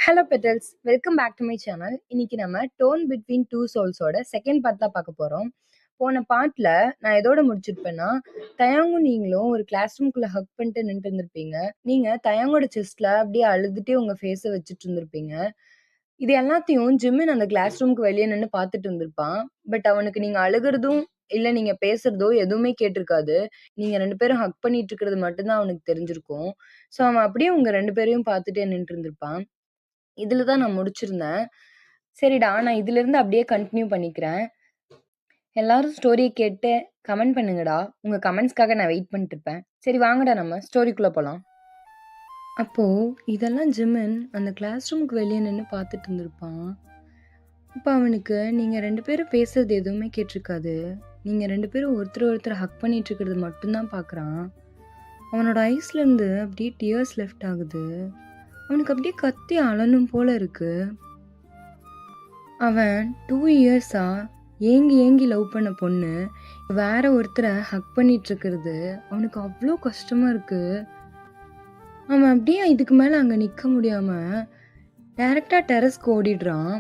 Hello petals, welcome back to my channel. இன்னைக்கு நம்ம tone between two சோல்ஸோட second part தான் பார்க்க போகிறோம். போன பார்ட்டில் நான் எதோட முடிச்சிருப்பேன்னா, தயாங்கும் நீங்களும் ஒரு கிளாஸ் ரூம்குள்ளே ஹக் பண்ணிட்டு நின்றுட்டு இருந்திருப்பீங்க. நீங்கள் தயாங்கோட செஸ்ட்டில் அப்படியே அழுதுகிட்டே உங்கள் ஃபேஸை வச்சுட்டு இருந்திருப்பீங்க. இது எல்லாத்தையும் ஜிம்மின் அந்த கிளாஸ் ரூமுக்கு வெளியே நின்று பார்த்துட்டு இருந்திருப்பான். பட் அவனுக்கு நீங்கள் அழுகிறதும் இல்லை நீங்கள் பேசுகிறதோ எதுவுமே கேட்டிருக்காது. நீங்கள் 2 பேரும் ஹக் பண்ணிட்டு இருக்கிறது மட்டும்தான் அவனுக்கு தெரிஞ்சிருக்கும். ஸோ அவன் அப்படியே உங்கள் 2 பேரையும் பார்த்துட்டே நின்றுட்டு இருந்திருப்பான். இதில தான் நான் முடிச்சிருந்தேன். சரிடா, நான் இதிலிருந்து அப்படியே கன்டின்யூ பண்ணிக்கிறேன். எல்லாரும் ஸ்டோரிய கேட்டு கமெண்ட் பண்ணுங்கடா. உங்க கமெண்ட்ஸ்க்காக நான் வெயிட் பண்ணிட்டு இருப்பேன். சரி வாங்கடா நம்ம ஸ்டோரிக்குள்ள போலாம். அப்போ இதெல்லாம் ஜிமின் அந்த கிளாஸ் ரூமுக்கு வெளியே நின்று பார்த்துட்டு இருந்திருப்பான். அப்போ அவனுக்கு நீங்கள் 2 பேரும் பேசுறது எதுவுமே கேட்டிருக்காது. நீங்கள் 2 பேரும் ஒருத்தர் ஹக் பண்ணிட்டு இருக்கிறது மட்டும்தான் பார்க்குறான். அவனோட ஐஸ்லேருந்து அப்படியே டியர்ஸ் லெஃப்ட் ஆகுது. அவனுக்கு அப்படியே கத்தி அழணும் போல இருக்கு. அவன் 2 இயர்ஸா ஏங்கி லவ் பண்ண பொண்ணு வேற ஒருத்தரை ஹக் பண்ணிட்டு இருக்கிறது அவனுக்கு அவ்வளோ கஷ்டமா இருக்கு. அவன் அப்படியே இதுக்கு மேலே அங்கே நிற்க முடியாம டைரக்டாக டெரஸ்க்கு ஓடிடுறான்.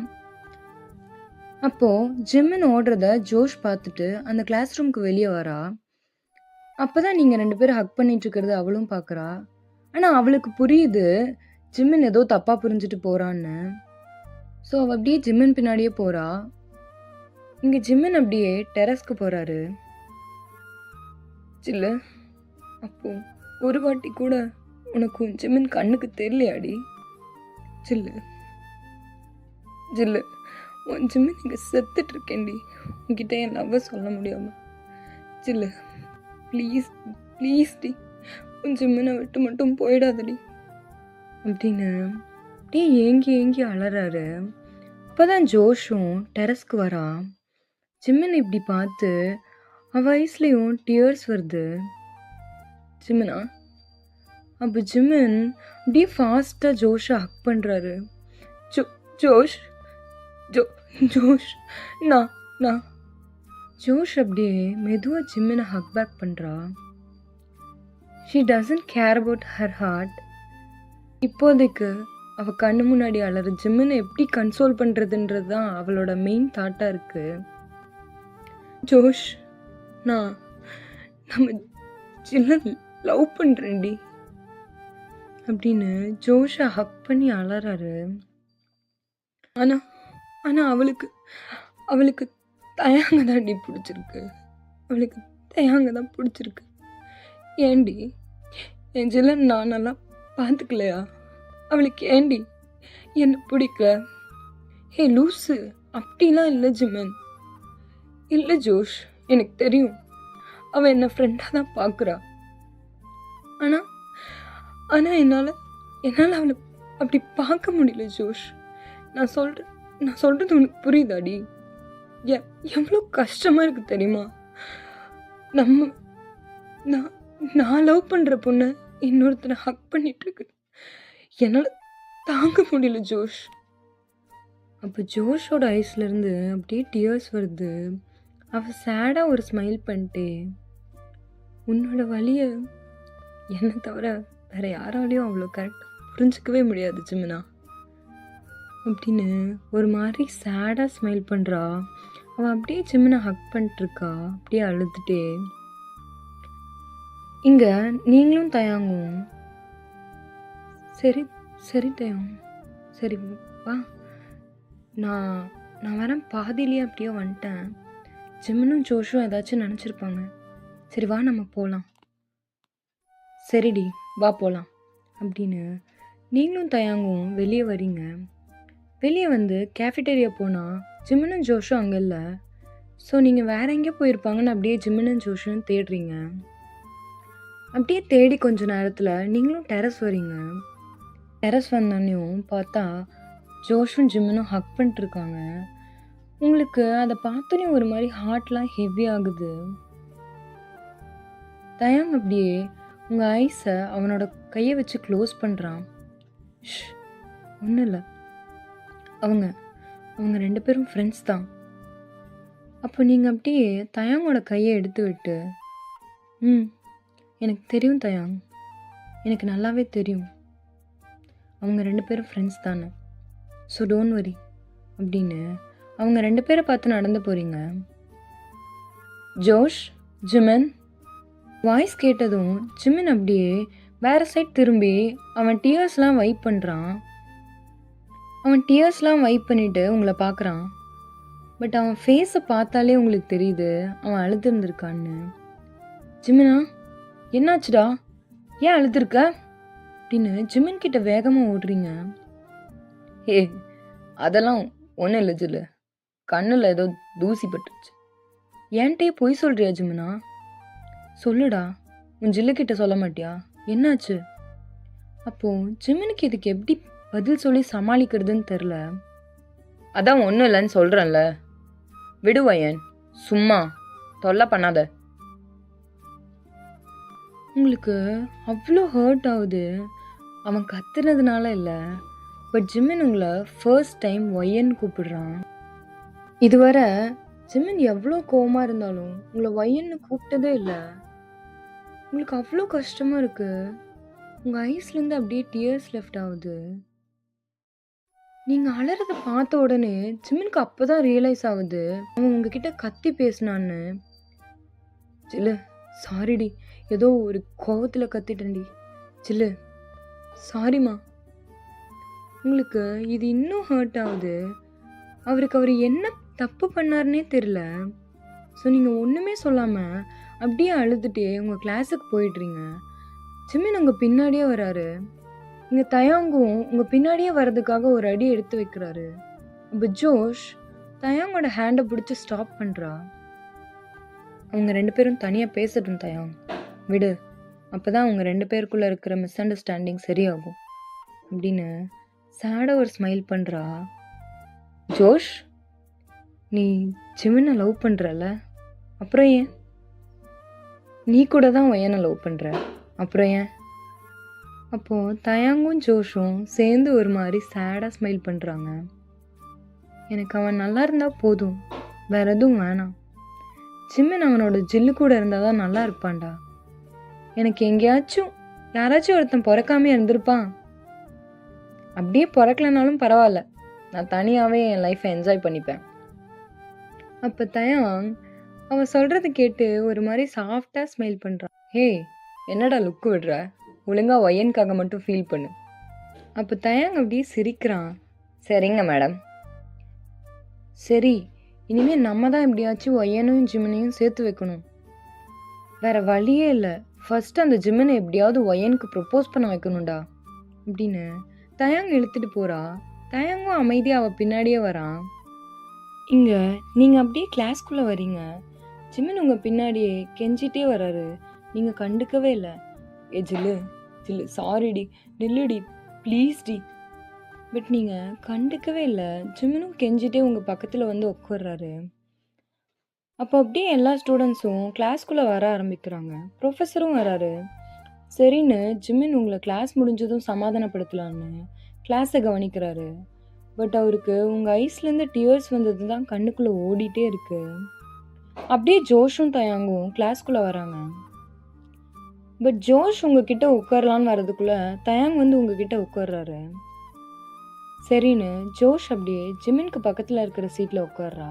அப்போ ஜிம்மின் ஓடுறத ஜோஷ் பார்த்துட்டு அந்த கிளாஸ் ரூமுக்கு வெளியே வரா. அப்போதான் நீங்கள் 2 பேரும் ஹக் பண்ணிட்டு இருக்கிறது அவளும் பார்க்குறா. ஆனால் அவளுக்கு புரியுது ஜிம்மின் ஏதோ தப்பாக புரிஞ்சுட்டு போகிறான்னு. ஸோ அவள் அப்படியே ஜிம்மின் பின்னாடியே போகிறா. இங்கே ஜிம்மின் அப்படியே டெரஸ்க்கு போகிறாரு. ஜில்லு, அப்போ ஒரு வாட்டி கூட உனக்கு ஜிம்மின் கண்ணுக்கு தெரியலையாடி? ஜில்லு ஜில்லு, உன் ஜிம்மின் இங்கே செத்துட்டு இருக்கேன்டி. உன்கிட்ட என் லவ்வை சொல்ல முடியாமல். ஜில்லு ப்ளீஸ் ப்ளீஸ் டி, உன் ஜிம்மினை விட்டு மட்டும் போயிடாதடி அப்படின்னு அப்படியே ஏங்கி அலறாரு. அப்போதான் ஜோஷும் டெரஸ்க்கு வரா. ஜிம்மின் இப்படி பார்த்து அவ ஐஸ்லேயும் டியர்ஸ் வருது. ஜிம்மினா? அப்போ ஜிம்மின் அப்படியே ஃபாஸ்ட்டாக ஜோஷை ஹக் பண்ணுறாரு. ஜோஷ் ஜோ ஜோஷ் நான் ஜோஷ் அப்படியே மெதுவாக ஜிம்மினை ஹக் பேக் பண்ணுறா. She doesn't care about her heart. இப்போதைக்கு அவள் கண்ணு முன்னாடி அலற ஜிம்மினை எப்படி கன்சோல் பண்ணுறதுன்றது தான் அவளோட மெயின் தாட்டாக இருக்குது. ஜோஷ், நம்ம சின்ன லவ் பண்ணுறேன்டி அப்படின்னு ஜோஷை ஹக் பண்ணி அலறாரு. ஆனால் அவளுக்கு தயாங்க தான்டி பிடிச்சிருக்கு. அவளுக்கு தயாங்க தான் பிடிச்சிருக்கு. ஏண்டி என் ஜில்லன் நான் நல்லா பார்த்துக்கலையா? அவளுக்கு ஏண்டி என்ன பிடிக்கல? ஹே லூஸு, அப்படிலாம் இல்லை ஜிம்மன். இல்லை ஜோஷ், எனக்கு தெரியும் அவள் என்னை ஃப்ரெண்டாக தான் பார்க்குறா. ஆனால் என்னால் அவளை அப்படி பார்க்க முடியல ஜோஷ். நான் சொல்கிறது உனக்கு புரியுதாடி? எவ்வளோ கஷ்டமாக இருக்குது தெரியுமா? நான் லவ் பண்ணுற பொண்ணை இன்னொருத்தனை ஹக் பண்ணிகிட்ருக்கு. என்னால் தாங்க முடியல ஜோஷ். அப்போ ஜோஷோட ஐஸ்லேருந்து அப்படியே டியர்ஸ் வருது. அவள் சேடாக ஒரு ஸ்மைல் பண்ணிட்டே, உன்னோட வலியை என்னை தவிர வேறு யாராலையும் அவ்வளோ கரெக்டாக புரிஞ்சிக்கவே முடியாது ஜிம்மினா அப்படின்னு ஒரு மாதிரி சேடாக ஸ்மைல் பண்ணுறா. அவள் அப்படியே ஜிம்மினை ஹக் பண்ணிட்டுருக்கா, அப்படியே அழுதுகிட்டே. இங்கே நீங்களும் தயாங்கும் சரி தயம், சரி வா, நான் வரேன். பாதியிலேயே அப்படியே வந்துட்டேன். ஜிம்மினும் ஜோஷும் ஏதாச்சும் நினச்சிருப்பாங்க. சரி வா நம்ம போகலாம். சரிடி வா போகலாம் அப்படின்னு நீங்களும் தயாங்கும் வெளியே வரீங்க. வெளியே வந்து கேஃபிட்டேரியா போனால் ஜிம்மினும் ஜோஷும் அங்கே இல்லை. ஸோ நீங்கள் வேற எங்கேயோ போயிருப்பாங்கன்னு அப்படியே ஜிம்மினும் ஜோஷும் தேடுறீங்க. அப்படியே தேடி கொஞ்ச நேரத்தில் நீங்களும் டெரஸ் வரீங்க. டெரஸ் வந்தோன்னையும் பார்த்தா ஜோஷும் ஜிம்மினும் ஹக் பண்ணிட்டுருக்காங்க. உங்களுக்கு அதை பார்த்தோன்னே ஒரு மாதிரி ஹார்ட்லாம் ஹெவி ஆகுது. தயாங் அப்படியே உங்கள் ஐஸை அவனோட கையை வச்சு க்ளோஸ் பண்ணுறான். ஒன்றும் இல்லை, அவங்க 2 பேரும் ஃப்ரெண்ட்ஸ் தான். அப்போ நீங்கள் அப்படியே தயாங்கோட கையை எடுத்து விட்டு, எனக்கு தெரியும் தயாங், எனக்கு நல்லாவே தெரியும் அவங்க 2 பேரும் ஃப்ரெண்ட்ஸ் தானே. ஸோ டோன்ட் வரி அப்படின்னு அவங்க 2 பேரை பார்த்து நடந்து போகிறீங்க. ஜோஷ், ஜிமின் வாய்ஸ் கேட்டதும் ஜிமின் அப்படியே வேற சைட் திரும்பி அவன் டியர்ஸ்லாம் வைப் பண்ணுறான். அவன் டியர்ஸ்லாம் வைப் பண்ணிவிட்டு உங்களை பார்க்குறான். பட் அவன் ஃபேஸை பார்த்தாலே உங்களுக்கு தெரியுது அவன் அழுதுருந்துருக்கான்னு. ஜிமினா, என்னாச்சுடா, ஏன் அழுதுருக்க அப்படின்னு ஜிமின் கிட்ட வேகமாக ஓடுறீங்க. ஏ, அதெல்லாம் ஒன்றும் இல்லை ஜில்லு, கண்ணில் ஏதோ தூசி பட்டுருச்சு. ஏன்ட்டே பொய் சொல்கிறியா ஜிமினா? சொல்லுடா, உன் ஜில்லுக்கிட்ட சொல்ல மாட்டியா, என்னாச்சு? அப்போது ஜிமினுக்கு இதுக்கு எப்படி பதில் சொல்லி சமாளிக்கிறதுன்னு தெரில. அதான் ஒன்றும் இல்லைன்னு சொல்கிறேன்ல, விடுவயன், சும்மா தொல்லை பண்ணாத. உங்களுக்கு அவ்வளோ ஹர்ட் ஆகுது அவன் கத்துனதுனால இல்லை, பட் ஜிமின் உங்களை ஃபர்ஸ்ட் டைம் ஒய்யன்னு கூப்பிடுறான். இதுவரை ஜிமின் எவ்வளோ கோவமாக இருந்தாலும் உங்களை ஒய்யன்னு கூப்பிட்டதே இல்லை. உங்களுக்கு அவ்வளோ கஷ்டமாக இருக்குது. உங்கள் ஐஸ்லேருந்து அப்படியே டியர்ஸ் லெஃப்ட் ஆகுது. நீங்கள் அலறதை பார்த்த உடனே ஜிமினுக்கு அப்போ தான் ரியலைஸ் ஆகுது அவன் உங்ககிட்ட கத்தி பேசினான்னு. ஜில்லு, சாரிடி, ஏதோ ஒரு கோவத்தில் கத்திட்டேன்டி. ஜில்லு, சாரிம்மா. உங்களுக்கு இது இன்னும் ஹர்ட் ஆகுது. அவர் என்ன தப்பு பண்ணாருன்னே தெரில. ஸோ நீங்கள் ஒன்றுமே சொல்லாமல் அப்படியே அழுதுகிட்டே உங்கள் கிளாஸுக்கு போயிடுறீங்க. ஜிமின் உங்கள் பின்னாடியே வராரு. இங்கே தயாங்கும் உங்கள் பின்னாடியே வர்றதுக்காக ஒரு அடி எடுத்து வைக்கிறாரு. இப்போ ஜோஷ் தயாங்கோட ஹேண்டை பிடிச்சி ஸ்டாப் பண்ணுறா. அவங்க 2 பேரும் தனியாக பேசட்டும் தயாங், விடு, அப்போ தான் அவங்க 2 பேருக்குள்ளே இருக்கிற மிஸ் அண்டர்ஸ்டாண்டிங் சரியாகும் அப்படின்னு சேடாக ஒரு ஸ்மைல் பண்ணுறா. ஜோஷ், நீ ஜிமினை லவ் பண்ணுறல, அப்புறம் ஏன்? நீ கூட தான் ஒய்யனை லவ் பண்ணுற, அப்புறம் ஏன்? அப்போது தயாங்கும் ஜோஷும் சேர்ந்து ஒரு மாதிரி சேடாக ஸ்மைல் பண்ணுறாங்க. எனக்கு அவன் நல்லா இருந்தால் போதும், வேற எதுவும் வேணாம். ஜிமின் அவனோட ஜில்லு கூட இருந்தால் தான் நல்லா இருப்பான்டா. எனக்கு எங்கேயாச்சும் யாராச்சும் ஒருத்தன் பிறக்காமே இருந்திருப்பான். அப்படியே பிறக்கலனாலும் பரவாயில்ல, நான் தனியாகவே என் லைஃப்பை என்ஜாய் பண்ணிப்பேன். அப்போ தயாங் அவன் சொல்கிறது கேட்டு ஒரு மாதிரி சாஃப்டாக ஸ்மைல் பண்ணுறான். ஹே, என்னடா லுக்கு விடுற, ஒழுங்கா ஒய்யனுக்காக மட்டும் ஃபீல் பண்ணு. அப்போ தயாங் அப்படியே சிரிக்கிறான். சரிங்க மேடம். சரி, இனிமேல் நம்ம தான் எப்படியாச்சும் ஒய்யனையும் ஜிமினையும் சேர்த்து வைக்கணும். வேற வழியே இல்லை, ஃபர்ஸ்ட் அந்த ஜிமினை எப்படியாவது ஒய்யனுக்கு ப்ரப்போஸ் பண்ண வைக்கணும்டா அப்படின்னு தயாங் இழுத்துட்டு போகிறா. தயாங்கும் அமைதியாக அவள் பின்னாடியே வரான். இங்கே நீங்கள் அப்படியே கிளாஸ்க்குள்ளே வரீங்க. ஜிமின் உங்கள் பின்னாடியே கெஞ்சிட்டே வராரு. நீங்கள் கண்டுக்கவே இல்லை. ஏ ஜில்லு, ஜில்லு, சாரிடி, நில்லுடி, ப்ளீஸ்டி. பட் நீங்கள் கண்டுக்கவே இல்லை. ஜிமினும் கெஞ்சிட்டே உங்கள் பக்கத்தில் வந்து உட்கார்றாரு. அப்போ அப்படியே எல்லா ஸ்டூடெண்ட்ஸும் கிளாஸ்க்குள்ளே வர ஆரம்பிக்கிறாங்க. ப்ரொஃபஸரும் வராரு. சரின்னு ஜிமின் உங்களை கிளாஸ் முடிஞ்சதும் சமாதானப்படுத்தலான்னு கிளாஸை கவனிக்கிறாரு. பட் அவருக்கு உங்கள் ஐஸ்லேருந்து டியர்ஸ் வந்தது தான் கண்ணுக்குள்ளே ஓடிட்டே இருக்கு. அப்படியே ஜோஷும் தயாங்கும் கிளாஸ்க்குள்ளே வராங்க. பட் ஜோஷ் உங்ககிட்ட உட்காரலான்னு வர்றதுக்குள்ளே தயாங் வந்து உங்ககிட்ட உட்கார்றாரு. சரின்னு ஜோஷ் அப்படியே ஜிமினுக்கு பக்கத்தில் இருக்கிற சீட்டில் உட்கார்றா.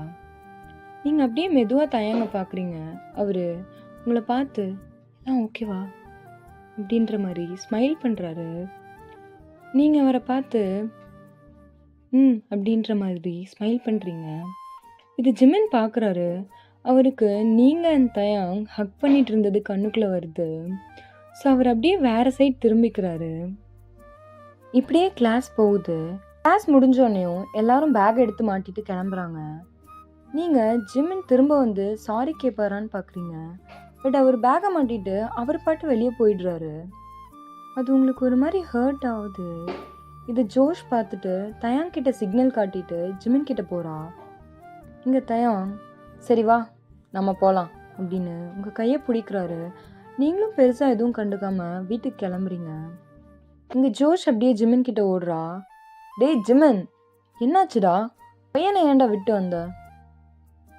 நீங்கள் அப்படியே மெதுவாக தயாங்க பார்க்குறீங்க. அவர் உங்களை பார்த்து எல்லாம் ஓகேவா அப்படின்ற மாதிரி ஸ்மைல் பண்ணுறாரு. நீங்கள் அவரை பார்த்து அப்படின்ற மாதிரி ஸ்மைல் பண்ணுறீங்க. இது ஜிமின் பார்க்குறாரு. அவருக்கு நீங்கள் அண்ட் தயாங் ஹக் பண்ணிட்டு இருந்தது கண்ணுக்குள்ளே வருது. ஸோ அவர் அப்படியே வேறு சைட் திரும்பிக்கிறாரு. இப்படியே கிளாஸ் போகுது. கிளாஸ் முடிஞ்சோடனையும் எல்லாரும் பேக் எடுத்து மாட்டிட்டு கிளம்புறாங்க. நீங்கள் ஜிமின் திரும்ப வந்து சாரி கேட்பாரான்னு பார்க்குறீங்க. பட் அவர் பேக்கை மாட்டிட்டு அவர் பாட்டு வெளியே போயிடுறாரு. அது உங்களுக்கு ஒரு மாதிரி ஹர்ட் ஆகுது. இதை ஜோஷ் பார்த்துட்டு தயாங் கிட்ட சிக்னல் காட்டிட்டு ஜிமின் கிட்ட போகிறா. இங்கே தயாங், சரி வா நம்ம போகலாம் அப்படின்னு உங்கள் கையை பிடிக்கிறாரு. நீங்களும் பெருசாக எதுவும் கண்டுக்காமல் வீட்டுக்கு கிளம்புறீங்க. இங்கே ஜோஷ் அப்படியே ஜிமின் கிட்ட ஓடுறா. டேய் ஜிமின், என்னாச்சுடா, பையனை ஏன்டா விட்டு வந்த?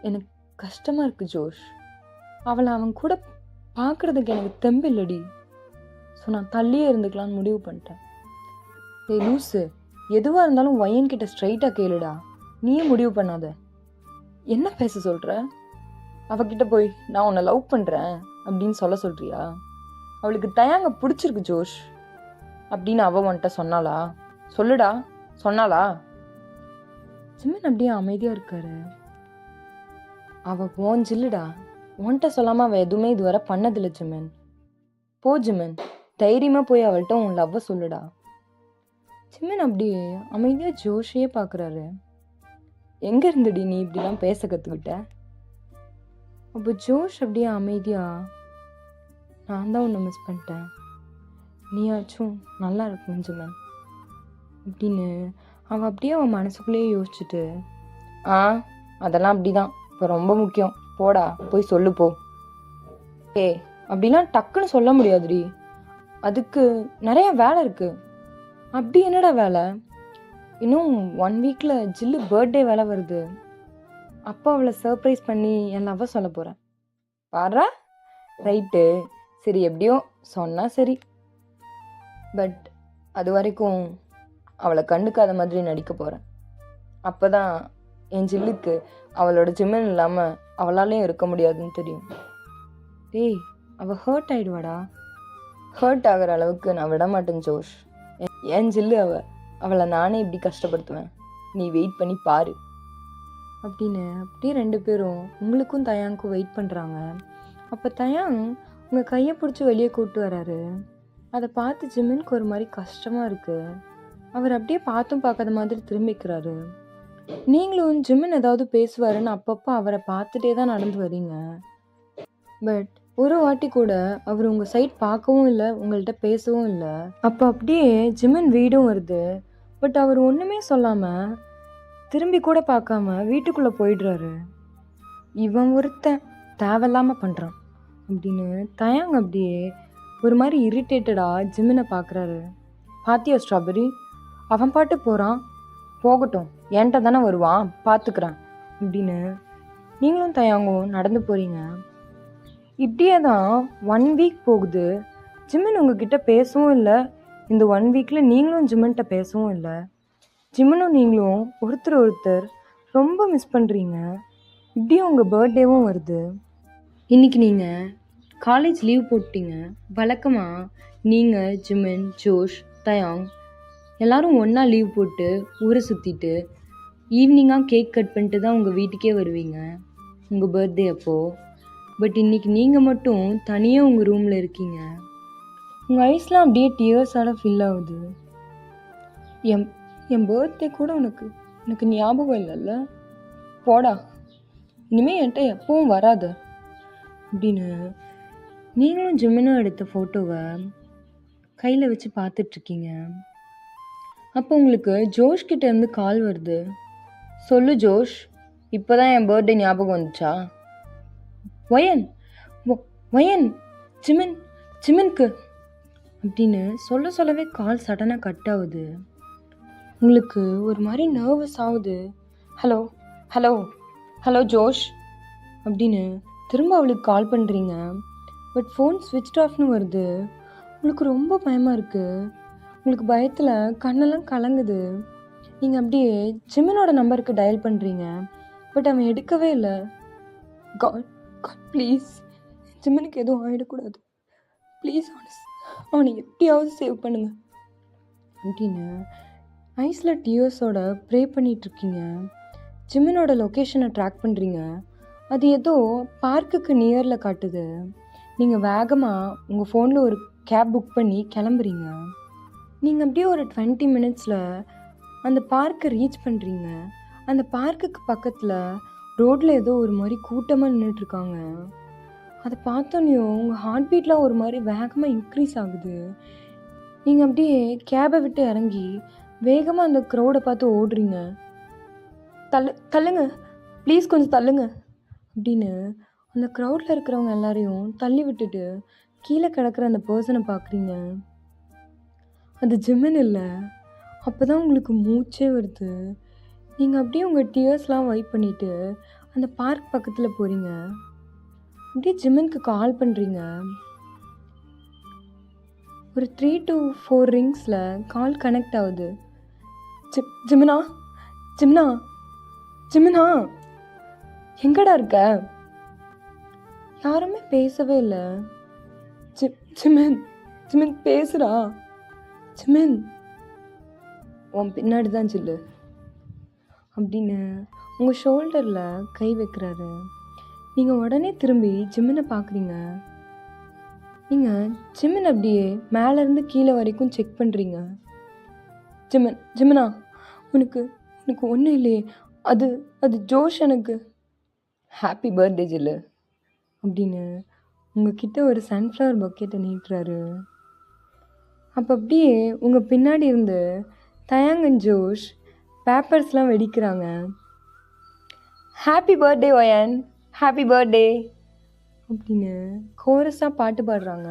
எனக்கு கஷ்டமாக இருக்குது ஜோஷ், அவளை அவன் கூட பார்க்குறதுக்கு எனக்கு தெம்பில்லடி. ஸோ நான் தள்ளியே இருந்துக்கலான்னு முடிவு பண்ணிட்டேன். டேய் லூஸு, எதுவாக இருந்தாலும் ஒயன்கிட்ட ஸ்ட்ரைட்டாக கேளுடா, நீயே முடிவு பண்ணாத. என்ன பேச சொல்கிற? அவகிட்ட போய் நான் உன்னை லவ் பண்ணுறேன் அப்படின்னு சொல்கிறியா? அவளுக்கு தயாங்க பிடிச்சிருக்கு ஜோஷ் அப்படின்னு அவ உன்கிட்ட சொன்னாளா? சொல்லுடா, சொன்னாளா? ஜிம்மன் அப்படியே அமைதியாக இருக்காரு. அவ போஞ்சில்லுடா, உன்கிட்ட சொல்லாமல் அவள் எதுவுமே இதுவரை பண்ணதில்லை ஜிம்மன். போ ஜிம்மன், தைரியமாக போய் அவள்கிட்ட உன் லவ்வை சொல்லுடா. ஜிம்மன் அப்படியே அமைதியாக ஜோஷையே பார்க்குறாரு. எங்கே இருந்துடி நீ இப்படிலாம் பேச கற்றுக்கிட்ட? அப்போ ஜோஷ் அப்படியே அமைதியா, நான் தான் உன்னை மிஸ் பண்ணிட்டேன், நீயாச்சும் நல்லா இருக்கும் ஜிம்மன் அப்படின்னு அவள் அப்படியே அவன் மனசுக்குள்ளேயே யோசிச்சுட்டு, அதெல்லாம் அப்படிதான், இப்போ ரொம்ப முக்கியம், போடா போய் சொல்லு போ. அப்படிலாம் டக்குன்னு சொல்ல முடியாதுடி, அதுக்கு நிறைய வேலை இருக்கு. அப்படி என்னடா வேலை? இன்னும் 1 வீக்கில் ஜில்லு பர்த்டே வேலை வருது. அப்போ அவளை சர்ப்ரைஸ் பண்ணி என் லவ்வை சொல்ல போகிறேன். பாரா, ரைட்டு, சரி, எப்படியோ சொன்னால் சரி. பட் அது வரைக்கும் அவளை கண்டுக்காத மாதிரி நடிக்க போகிறேன். அப்போ தான் என் ஜில்லுக்கு அவளோட ஜிம்மன் இல்லாமல் அவளாலையும் இருக்க முடியாதுன்னு தெரியும். டேய், அவள் ஹர்ட் ஆகிடுவாடா. ஹர்ட் ஆகிற அளவுக்கு நான் விட மாட்டேன் ஜோஷ். என் ஜில்லு அவளை நானே இப்படி கஷ்டப்படுத்துவேன், நீ வெயிட் பண்ணி பாரு அப்படின்னு அப்படியே 2 பேரும் உங்களுக்கும் தயாங்க்கும் வெயிட் பண்ணுறாங்க. அப்போ தயாங் உங்கள் கையை பிடிச்சி வெளியே கூப்பிட்டு வராரு. அதை பார்த்து ஜிம்மனுக்கு ஒரு மாதிரி கஷ்டமாக இருக்குது. அவர் அப்படியே பார்த்தும் பார்க்காத மாதிரி திரும்பிக்கிறாரு. நீங்களும் ஜிம்மன் ஏதாவது பேசுவாருன்னு அப்பப்போ அவரை பார்த்துட்டே தான் நடந்து வரீங்க. பட் ஒரு வாட்டி கூட அவர் உங்கள் சைட் பார்க்கவும் இல்லை, உங்கள்கிட்ட பேசவும் இல்லை. அப்போ அப்படியே ஜிம்மன் வீடும் வருது. பட் அவர் ஒன்றுமே சொல்லாமல் திரும்பி கூட பார்க்காம வீட்டுக்குள்ளே போயிடுறாரு. இவன் ஒருத்தன் தேவையில்லாமல் பண்ணுறான் அப்படின்னு தயாங் அப்படியே ஒரு மாதிரி இரிட்டேட்டடாக ஜிம்மனை பார்க்குறாரு. பாத்தியா ஸ்ட்ராபெரி, அவன் பாட்டு போகிறான், போகட்டும், என்கிட்ட தானே வருவான், பார்த்துக்கிறான் அப்படின்னு நீங்களும் தயாங்கும் நடந்து போகிறீங்க. இப்படியே தான் 1 வீக் போகுது. ஜிம்மன் உங்ககிட்ட பேசவும் இல்லை. இந்த 1 வீக்கில் நீங்களும் ஜிம்மன்கிட்ட பேசவும் இல்லை. ஜிம்மனும் நீங்களும் ஒருத்தர் ரொம்ப மிஸ் பண்ணுறீங்க. இப்படியே உங்கள் பர்த்டேவும் வருது. இன்றைக்கி நீங்கள் காலேஜ் லீவ் போட்டீங்க. வழக்கமாக நீங்கள், ஜிம்மன், ஜோஷ், தயாங் எல்லோரும் ஒன்றா லீவ் போட்டு ஊரை சுற்றிட்டு ஈவினிங்காக கேக் கட் பண்ணிட்டு தான் உங்கள் வீட்டுக்கே வருவீங்க உங்கள் பர்த்டே அப்போது. பட் இன்றைக்கி நீங்கள் மட்டும் தனியாக உங்கள் ரூமில் இருக்கீங்க. உங்கள் ஐஸ்லாம் அப்படியே டியர்ஸால ஃபில் ஆகுது. என் பர்த்டே கூட உனக்கு ஞாபகம் இல்லைல்ல? போடா, இனிமேல் என்கிட்ட எப்பவும் வராத அப்படின்னு நீங்களும் ஜிம்மனும் எடுத்த ஃபோட்டோவை கையில் வச்சு பார்த்துட்ருக்கீங்க. அப்போ உங்களுக்கு ஜோஷ்கிட்ட இருந்து கால் வருது. சொல்லு ஜோஷ், இப்போ தான் என் பர்த்டே ஞாபகம் வந்துச்சா? ஒயன் ஜிம்மனுக்கு அப்படின்னு சொல்லவே கால் சடனாக கட் ஆகுது. உங்களுக்கு ஒரு மாதிரி நர்வஸ் ஆகுது. ஹலோ ஹலோ ஹலோ ஜோஷ் அப்படின்னு திரும்ப அவளுக்கு கால் பண்ணுறீங்க. பட் ஃபோன் ஸ்விட்ச் ஆஃப்னு வருது. உங்களுக்கு ரொம்ப பயமாக இருக்குது. உங்களுக்கு பயத்தில் கண்ணெல்லாம் கலங்குது. நீங்கள் அப்படியே ஜிம்மனோட நம்பருக்கு டயல் பண்ணுறீங்க. பட் அவன் எடுக்கவே இல்லை. காட் ப்ளீஸ், ஜிம்மனுக்கு எதுவும் ஆகிடக்கூடாது, ப்ளீஸ் அவனை எப்படியாவது சேவ் பண்ணுங்க அப்படின்னு ஐஸில் டியர்ஸோட ப்ரே பண்ணிகிட்ருக்கீங்க. ஜிம்மனோட லொக்கேஷனை ட்ராக் பண்ணுறீங்க. அது ஏதோ பார்க்குக்கு நியரில் காட்டுது. நீங்கள் வேகமாக உங்கள் ஃபோனில் ஒரு கேப் புக் பண்ணி கிளம்புறீங்க. நீங்கள் அப்படியே ஒரு 20 மினிட்ஸில் அந்த பார்க்கை ரீச் பண்ணுறீங்க. அந்த பார்க்குக்கு பக்கத்தில் ரோட்டில் ஏதோ ஒரு மாதிரி கூட்டமாக நின்றுட்டுருக்காங்க. அதை பார்த்தோன்னையும் உங்கள் ஹார்ட் பீட்லாம் ஒரு மாதிரி வேகமாக இன்க்ரீஸ் ஆகுது. நீங்கள் அப்படியே கேபை விட்டு இறங்கி வேகமாக அந்த க்ரௌடை பார்த்து ஓடுறீங்க. தள்ளுங்க ப்ளீஸ், கொஞ்சம் தள்ளுங்க அப்படின்னு அந்த க்ரௌடில் இருக்கிறவங்க எல்லாரையும் தள்ளி விட்டுட்டு கீழே கிடக்கிற அந்த பர்சனை பார்க்குறீங்க. அது ஜிம்மன் இல்லை. அப்போ தான் உங்களுக்கு மூச்சே வருது. நீங்கள் அப்படியே உங்கள் டியர்ஸ்லாம் வைப் பண்ணிவிட்டு அந்த பார்க் பக்கத்தில் போகிறீங்க. அப்படியே ஜிம்மனுக்கு கால் பண்ணுறீங்க. ஒரு 3 to 4 ரிங்ஸில் கால் கனெக்ட் ஆகுது. ஜிமினா, ஜிமினா, ஜிமினா, எங்கடா இருக்க? யாருமே பேசவே இல்லை. ஜிமின், ஜிமின் பேசுறா. ஜிமின், உன் பின்னாடி தான் ஜில்லு அப்படின்னு உங்கள் ஷோல்டரில் கை வைக்கிறாரு. நீங்கள் உடனே திரும்பி ஜிமினை பார்க்குறீங்க. நீங்கள் ஜிமின் அப்படியே மேலேருந்து கீழே வரைக்கும் செக் பண்ணுறீங்க. ஜிமினா, உனக்கு ஒன்றும் இல்லையே? அது அது ஜோஷ். எனக்கு ஹாப்பி பர்த்டே ஜில்லு அப்படின்னு உங்ககிட்ட ஒரு சன்ஃப்ளவர் பக்கெட்டை நீட்டுறாரு. அப்போ அப்படியே உங்கள் பின்னாடி இருந்து தயாங்கன் ஜோஷ் பேப்பர்ஸ்லாம் வெடிக்கிறாங்க. ஹாப்பி பர்த்டே ஒயன், ஹாப்பி பர்த்டே அப்படின்னு கோரஸாக பாட்டு பாடுறாங்க.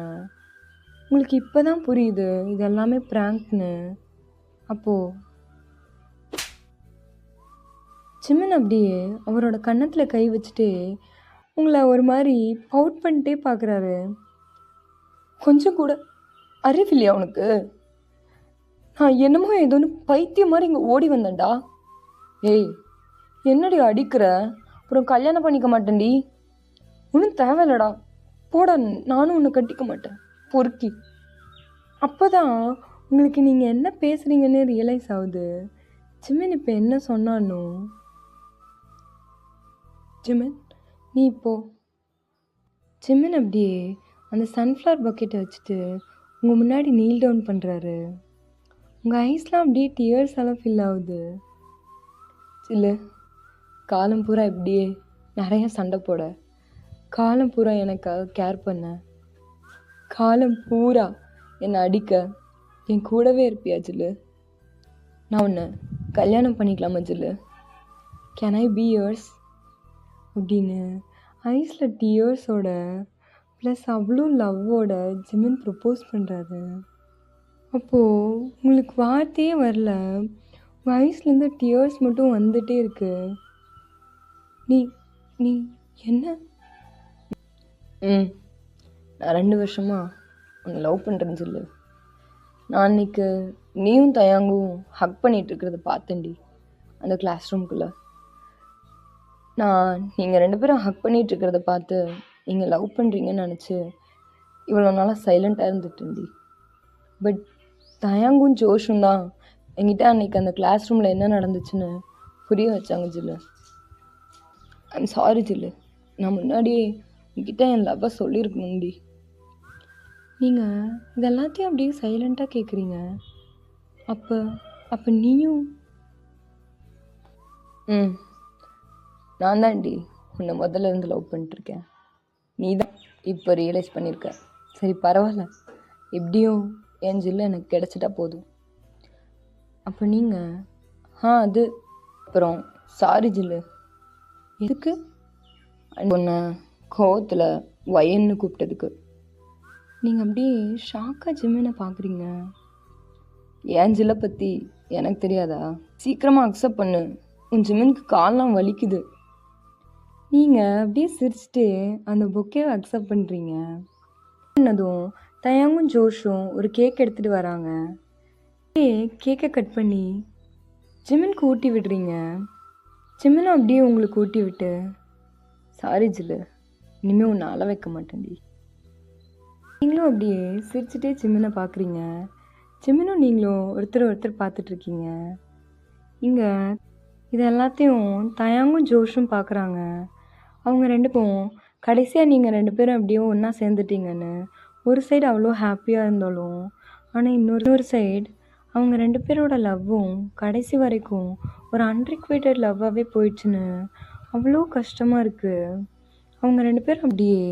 உங்களுக்கு இப்போ தான் புரியுது இது எல்லாமே ப்ராங்க்னு. அப்போது ஜிமின் அப்படியே அவரோட கன்னத்தில் கை வச்சுட்டு உங்களை ஒரு மாதிரி பவுட் பண்ணிட்டே பார்க்குறாரு. கொஞ்சம் கூட அறிவில்லையா உனக்கு? நான் என்னமோ ஏதோன்னு பைத்தியம் மாதிரி இங்கே ஓடி வந்தேன்டா. ஏய், என்னடி அடிக்கிற? அப்புறம் கல்யாணம் பண்ணிக்க மாட்டேன்டி. ஒன்றும் தேவையில்லடா, போட. நானும் உன்னை கட்டிக்க மாட்டேன் பொறுக்கி. அப்போ தான் உங்களுக்கு நீங்கள் என்ன பேசுகிறீங்கன்னு ரியலைஸ் ஆகுது. ஜிமின் இப்போ என்ன சொன்னானோ. ஜிமின், நீ இப்போ ஜிமின் அப்படியே அந்த சன்ஃப்ளவர் பக்கெட்டை வச்சுட்டு உங்கள் முன்னாடி நீல் டவுன் பண்ணுறாரு. உங்கள் ஐஸ்லாம் அப்படியே டியர்ஸ் எல்லாம் ஃபில் ஆகுது. இல்லை, காலம் பூரா இப்படியே நிறைய சண்டை போட, காலம் பூரா எனக்காக கேர் பண்ண, காலம் பூரா என்னை அடிக்க என் கூடவே இருப்பியா ஜில்லு? நான் உன்னை கல்யாணம் பண்ணிக்கலாமா ஜில்லு? கேன் ஐ பி யோர்ஸ் அப்படின்னு ஐஸில் டியர்ஸோட ப்ளஸ் அவ்வளோ லவ்வோட ஜிமின் ப்ரப்போஸ் பண்ணுறாரு. அப்போது உங்களுக்கு வார்த்தையே வரல, உங்கள் ஐஸ்லேருந்து டியர்ஸ் மட்டும் வந்துகிட்டே இருக்கு. நீ நீ என்ன? நான் 2 வருஷமாக உன்னை லவ் பண்ணுறேன்னு சொல்லு. நான் அன்றைக்கு நீயும் தயாங்கும் ஹக் பண்ணிகிட்டு இருக்கிறத பார்த்தேன்டி அந்த கிளாஸ் ரூம்குள்ளே. நான் நீங்கள் 2 பேரும் ஹக் பண்ணிகிட்டு இருக்கிறத பார்த்து நீங்கள் லவ் பண்ணுறீங்கன்னு நினச்சி இவ்வளோ நாளாக சைலண்ட்டாக இருந்துட்டேன்டி. பட் தயாங்கும் ஜோஷும் தான் என்கிட்ட அன்றைக்கி அந்த கிளாஸ் ரூமில் என்ன நடந்துச்சுன்னு புரிய வச்சாங்க ஜில்லு. ஐம் சாரி ஜில்லு, நான் முன்னாடியே உங்ககிட்ட என் லவ்வை சொல்லியிருக்கணும்டி. நீங்கள் இது எல்லாத்தையும் அப்படியே சைலண்ட்டாக கேட்குறீங்க. அப்போ நீயும்? நான் தான்டி உன்னை முதல்ல இருந்து லவ் பண்ணிட்டுருக்கேன். நீ தான் இப்போ ரியலைஸ் பண்ணியிருக்க. சரி பரவாயில்ல, எப்படியும் என் ஜில்லு எனக்கு கிடச்சிட்டா போதும். அப்போ நீங்கள் அது அப்புறம் சாரி ஜில்லு. எதுக்கு? உன்னை கோவத்தில் வயன்னு கூப்பிட்டதுக்கு. நீங்கள் அப்படியே ஷாக்காக ஜிமினை பார்க்குறீங்க. என் ஜில்லை பற்றி எனக்கு தெரியாதா? சீக்கிரமாக அக்செப்ட் பண்ணு, உன் ஜிமினுக்கு கால்லாம் வலிக்குது. நீங்கள் அப்படியே சிரிச்சுட்டு அந்த பொக்கேவை அக்செப்ட் பண்ணுறீங்க. பண்ணதும் தயாங்கும் ஜோஷும் ஒரு கேக் எடுத்துகிட்டு வராங்க. கேக்கை கட் பண்ணி ஜிமினுக்கு ஊட்டி விடுறீங்க. ஜிமினும் அப்படியே உங்களுக்கு ஊட்டி விட்டு, சாரி ஜில்லு, இனிமேல் உன்னை அழ வைக்க மாட்டேன்டி. நீங்களும் அப்படியே சிரிச்சுட்டே ஜிமினை பார்க்குறீங்க. ஜிமினும் நீங்களும் ஒருத்தர் பார்த்துட்ருக்கீங்க. இங்கே இது எல்லாத்தையும் தயாங்கும் ஜோஷும் பார்க்குறாங்க. அவங்க 2 பேரும் கடைசியாக நீங்கள் 2 பேரும் அப்படியே ஒன்றா சேர்ந்துட்டீங்கன்னு ஒரு சைடு அவ்வளோ ஹாப்பியாக இருந்தாலும், ஆனால் இன்னொரு சைடு அவங்க 2 பேரோட லவ்வும் கடைசி வரைக்கும் ஒரு அன்ரிக்வெட்டட் லவ்வாகவே போயிடுச்சுன்னு அவ்வளோ கஷ்டமாக இருக்குது. அவங்க 2 பேரும் அப்படியே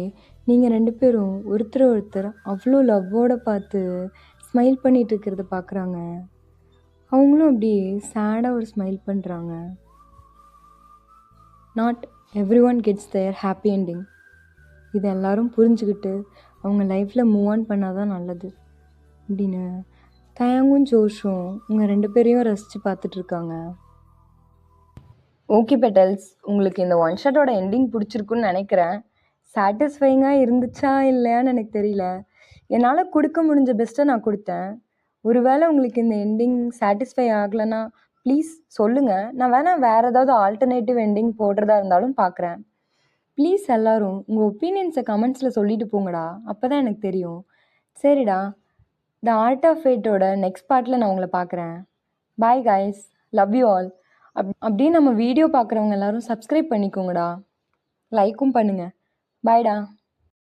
நீங்கள் 2 பேரும் ஒருத்தர் அவ்வளோ லவ்வோடு பார்த்து ஸ்மைல் பண்ணிகிட்டு இருக்கிறத பார்க்குறாங்க. அவங்களும் அப்படியே சேடாக ஒரு ஸ்மைல் பண்ணுறாங்க. Not everyone gets their happy ending. இதை எல்லாரும் புரிஞ்சுக்கிட்டு அவங்க லைஃப்பில் மூவ் ஆன் பண்ணால் தான் நல்லது அப்படின்னு தயாங்கும் ஜோஷும் உங்கள் 2 பேரையும் ரசித்து பார்த்துட்ருக்காங்க. ஓகே பெட்டல்ஸ், உங்களுக்கு இந்த ஒன் ஷாட்டோட எண்டிங் பிடிச்சிருக்குன்னு நினைக்கிறேன். சாட்டிஸ்ஃபைங்காக இருந்துச்சா இல்லையான்னு எனக்கு தெரியல. என்னால் கொடுக்க முடிஞ்ச பெஸ்ட்டை நான் கொடுத்தேன். ஒருவேளை உங்களுக்கு இந்த எண்டிங் சாட்டிஸ்ஃபை ஆகலைன்னா ப்ளீஸ் சொல்லுங்க. நான் வேணா வேற ஏதாவது ஆல்டர்னேட்டிவ் எண்டிங் போடுறதா இருந்தாலும் பார்க்குறேன். ப்ளீஸ் எல்லாரும் உங்கள் ஒப்பீனியன்ஸை கமெண்ட்ஸில் சொல்லிட்டு போங்கடா. அப்போ தான் எனக்கு தெரியும். சரிடா, த ஆர்ட் ஆஃப் ஃபேட்டோட நெக்ஸ்ட் பார்ட்டில் நான் உங்களை பார்க்குறேன். Bye guys, love you all. அப்படியே நம்ம வீடியோ பார்க்குறவங்க எல்லாரும் சப்ஸ்கிரைப் பண்ணிக்கோங்கடா, லைக்கும் பண்ணுங்க. பாய்டா.